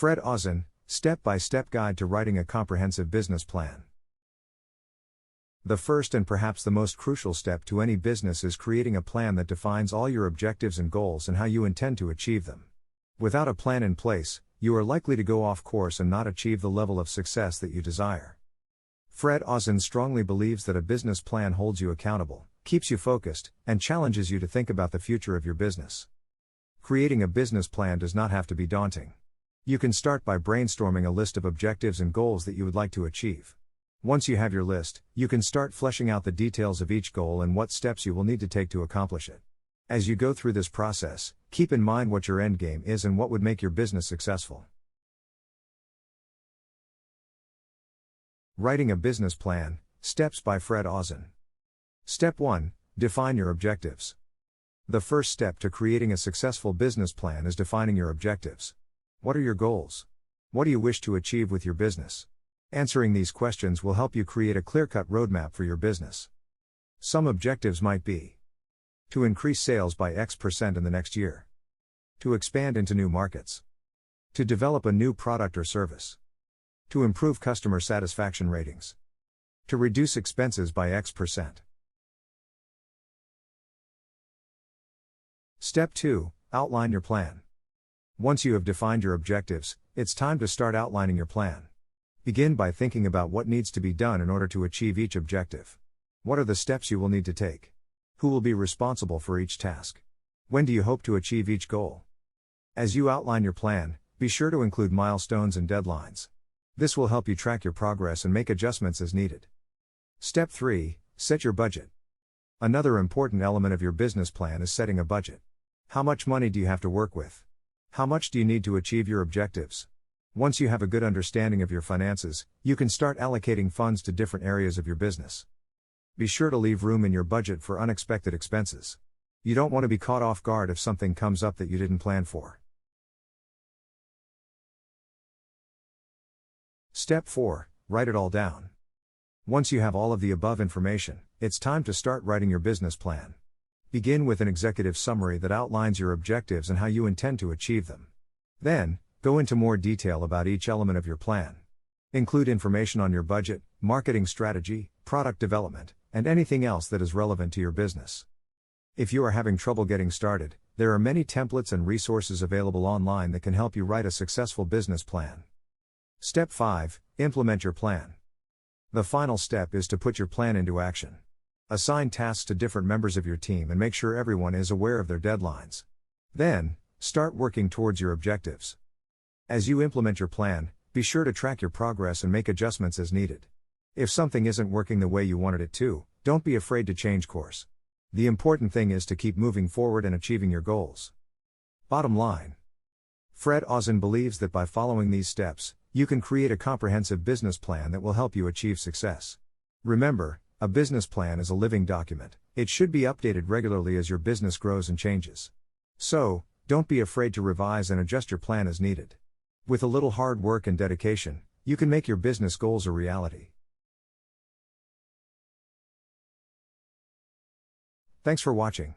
Auzenne, Step-by-Step Guide to Writing a Comprehensive Business Plan. The first and perhaps the most crucial step to any business is creating a plan that defines all your objectives and goals and how you intend to achieve them. Without a plan in place, you are likely to go off course and not achieve the level of success that you desire. Auzenne strongly believes that a business plan holds you accountable, keeps you focused, and challenges you to think about the future of your business. Creating a business plan does not have to be daunting. You can start by brainstorming a list of objectives and goals that you would like to achieve. Once you have your list, you can start fleshing out the details of each goal and what steps you will need to take to accomplish it. As you go through this process, keep in mind what your end game is and what would make your business successful. Writing a business plan, Steps by Auzenne. Step 1. Define your objectives. The first step to creating a successful business plan is defining your objectives. What are your goals? What do you wish to achieve with your business? Answering these questions will help you create a clear-cut roadmap for your business. Some objectives might be: to increase sales by X% in the next year, to expand into new markets, to develop a new product or service, to improve customer satisfaction ratings, to reduce expenses by X%. Step 2. Outline your plan. Once you have defined your objectives, it's time to start outlining your plan. Begin by thinking about what needs to be done in order to achieve each objective. What are the steps you will need to take? Who will be responsible for each task? When do you hope to achieve each goal? As you outline your plan, be sure to include milestones and deadlines. This will help you track your progress and make adjustments as needed. Step 3. Set your budget. Another important element of your business plan is setting a budget. How much money do you have to work with? How much do you need to achieve your objectives? Once you have a good understanding of your finances, you can start allocating funds to different areas of your business. Be sure to leave room in your budget for unexpected expenses. You don't want to be caught off guard if something comes up that you didn't plan for. Step 4. Write it all down. Once you have all of the above information, it's time to start writing your business plan. Begin with an executive summary that outlines your objectives and how you intend to achieve them. Then, go into more detail about each element of your plan. Include information on your budget, marketing strategy, product development, and anything else that is relevant to your business. If you are having trouble getting started, there are many templates and resources available online that can help you write a successful business plan. Step 5. Implement your plan. The final step is to put your plan into action. Assign tasks to different members of your team and make sure everyone is aware of their deadlines. Then, start working towards your objectives. As you implement your plan, be sure to track your progress and make adjustments as needed. If something isn't working the way you wanted it to, don't be afraid to change course. The important thing is to keep moving forward and achieving your goals. Bottom line: Auzenne believes that by following these steps, you can create a comprehensive business plan that will help you achieve success. Remember, a business plan is a living document. It should be updated regularly as your business grows and changes. So, don't be afraid to revise and adjust your plan as needed. With a little hard work and dedication, you can make your business goals a reality. Thanks for watching.